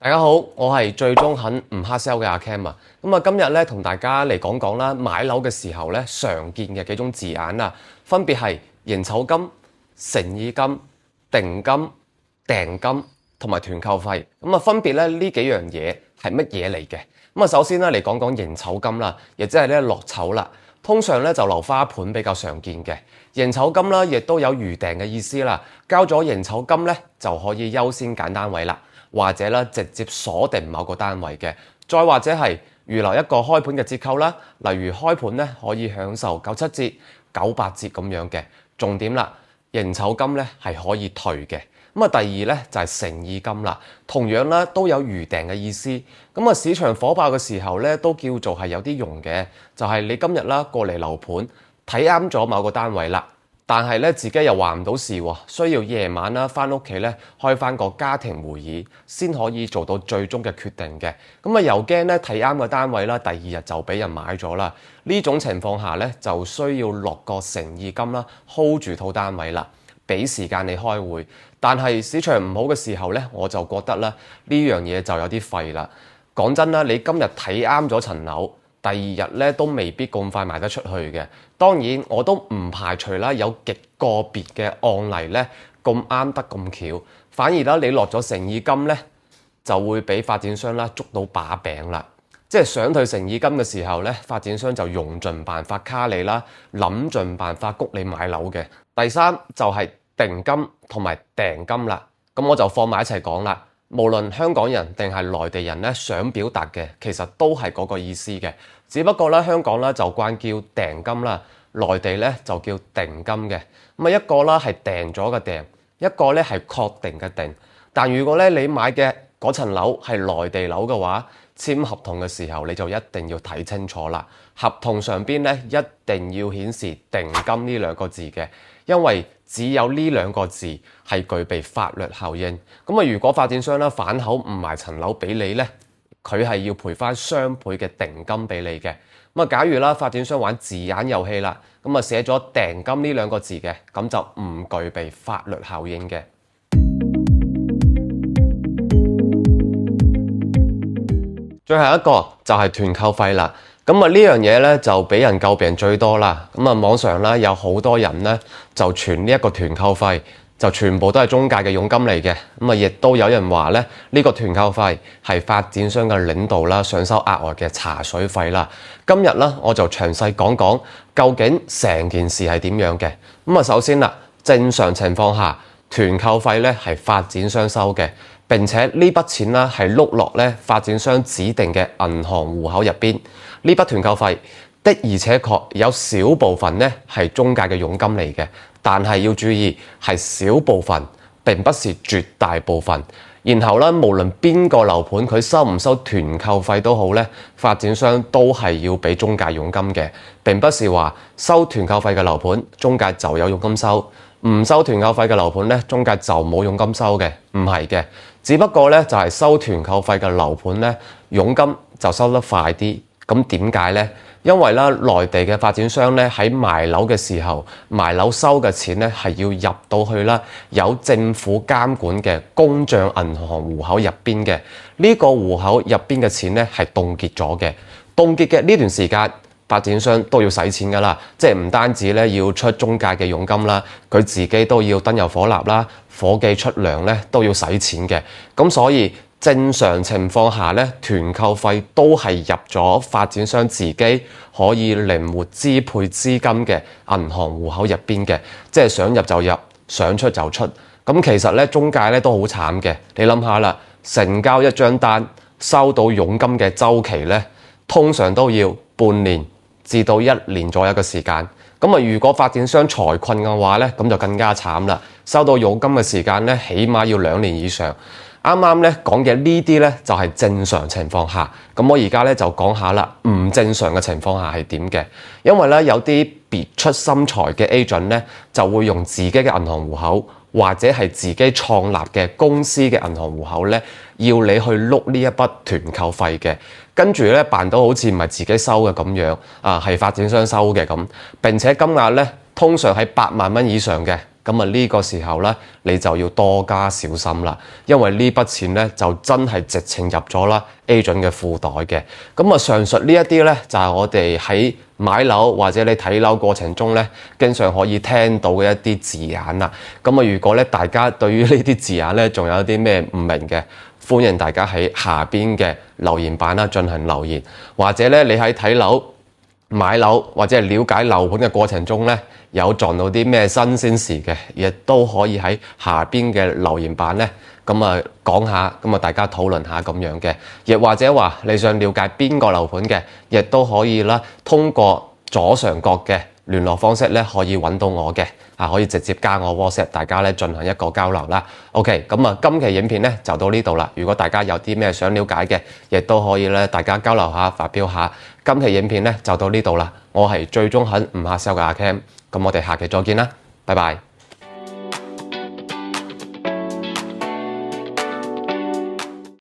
大家好，我係最終肯唔黑 sell 嘅阿 Cam 啊。今日咧同大家嚟講講啦，買樓嘅時候咧常見嘅幾種字眼啦，分別係認籌金、誠意金、定金、訂金同埋團購費。分別咧呢幾樣嘢係乜嘢嚟嘅？首先咧嚟講講認籌金啦，亦即係咧落籌啦。通常咧就樓花盤比較常見嘅認籌金啦，亦都有預訂嘅意思啦。交咗認籌金咧就可以優先揀單位啦。或者啦，直接鎖定某個單位嘅，再或者係預留一個開盤嘅折扣啦，例如開盤咧可以享受97折、98折咁樣嘅。重點啦，認籌金咧係可以退嘅。第二咧就係誠意金啦，同樣啦都有預訂嘅意思。市場火爆嘅時候咧都叫做係有啲用嘅，就係你今日啦過嚟樓盤睇啱咗某個單位啦。但係咧，自己又話唔到事喎，需要夜晚啦，翻屋企咧開翻個家庭會議，先可以做到最終嘅決定嘅。又驚咧睇啱個單位啦，第二日就俾人買咗啦。呢種情況下咧，就需要落個誠意金啦 ，hold 住套單位啦，俾時間你開會。但係市場唔好嘅時候咧，我就覺得啦，呢樣嘢就有啲廢啦。講真啦，你今日睇啱咗層樓，第二日咧都未必咁快賣得出去嘅。當然我都唔排除啦，有極個別嘅案例咧咁啱得咁巧，反而啦你落咗誠意金咧，就會俾發展商啦捉到把柄啦。即係想退誠意金嘅時候咧，發展商就用盡辦法卡你啦，諗盡辦法谷你買樓嘅。第三就係定金同埋訂金啦。咁我就放埋一齊講啦。無論香港人定係內地人咧，想表達嘅其實都係嗰個意思嘅，只不過咧香港咧就慣叫訂金啦，內地咧就叫定金嘅。一個啦係訂咗嘅訂，一個咧係確定嘅定。但如果咧你買嘅嗰層樓係內地樓嘅話，簽合同嘅時候你就一定要睇清楚啦。合同上邊咧一定要顯示定金呢兩個字嘅，因為只有呢兩個字係具備法律效應。如果發展商咧反口唔賣層樓俾你咧，佢係要賠翻雙倍嘅定金俾你嘅。假如啦發展商玩字眼遊戲啦，寫咗訂金呢兩個字嘅，咁就唔具備法律效應嘅。最後一個就係團購費啦。呢樣嘢咧就俾人詬病最多啦。網上啦有好多人咧就傳呢一個團購費就全部都係中介嘅佣金嚟嘅。亦都有人話咧呢個團購費係發展商嘅領導啦想收額外嘅茶水費啦。今日咧我就詳細講講究竟成件事係點樣嘅。首先啦，正常情況下團購費咧係發展商收嘅，並且呢筆錢啦係碌落咧發展商指定嘅銀行戶口入邊。呢筆團購費的而且確有少部分咧係中介嘅佣金嚟嘅，但係要注意係少部分，並不是絕大部分。然後咧，無論邊個樓盤佢收唔收團購費都好咧，發展商都係要俾中介佣金嘅。並不是話收團購費嘅樓盤中介就有佣金收，唔收團購費嘅樓盤咧中介就冇佣金收嘅，唔係嘅。只不過咧就係收團購費嘅樓盤咧佣金就收得快啲。咁點解呢？因為咧，內地嘅發展商咧喺賣樓嘅時候，賣樓收嘅錢咧係要入到去啦，有政府監管嘅公帳銀行戶口入邊嘅。呢個戶口入邊嘅錢咧係凍結咗嘅。凍結嘅呢段時間，發展商都要使錢㗎啦，即係唔單止咧要出中介嘅佣金啦，佢自己都要燈油火蠟啦，伙計出糧咧都要使錢嘅。咁所以正常情況下咧，團購費都係入咗發展商自己可以靈活支配資金嘅銀行戶口入邊嘅，即係想入就入，想出就出。咁其實咧中介咧都好慘嘅，你諗下啦，成交一張單收到佣金嘅週期咧，通常都要半年至到1年左右嘅時間。如果發展商財困嘅話咧，咁就更加慘啦，收到佣金嘅時間咧，起碼要2年以上。啱啱咧講嘅呢啲咧就係正常情況下，咁我而家咧就講下啦，唔正常嘅情況下係點嘅？因為咧有啲別出心裁嘅 agent 咧就會用自己嘅銀行戶口或者係自己創立嘅公司嘅銀行戶口咧，要你去碌呢一筆團購費嘅，跟住咧扮到好似唔係自己收嘅咁樣，係發展商收嘅咁，並且金額咧通常係8萬蚊以上嘅。咁啊呢個時候咧，你就要多加小心啦，因為呢筆錢咧就真係直情入咗啦 agent 嘅褲袋嘅。咁啊上述呢一啲咧就係我哋喺買樓或者你睇樓過程中咧，經常可以聽到嘅一啲字眼啦。咁啊如果咧大家對於呢啲字眼咧仲有啲咩唔明嘅，歡迎大家喺下邊嘅留言板啦進行留言，或者咧你喺睇樓、買樓或者係了解樓盤嘅過程中咧，有撞到啲咩新鮮事嘅，亦都可以喺下邊嘅留言板咧，咁啊講下，咁啊大家討論下咁樣嘅，亦或者話你想了解邊個樓盤嘅，亦都可以啦，通過左上角嘅聯絡方式咧，可以揾到我嘅，可以直接加我 WhatsApp， 大家咧進行一個交流啦。OK，咁啊今期影片咧就到呢度啦。如果大家有啲咩想了解嘅，亦都可以咧大家交流下、發表下。今期影片咧就到呢度啦。我係最中肯唔客 sell 嘅阿 Cam，咁我哋下期再見啦，拜拜。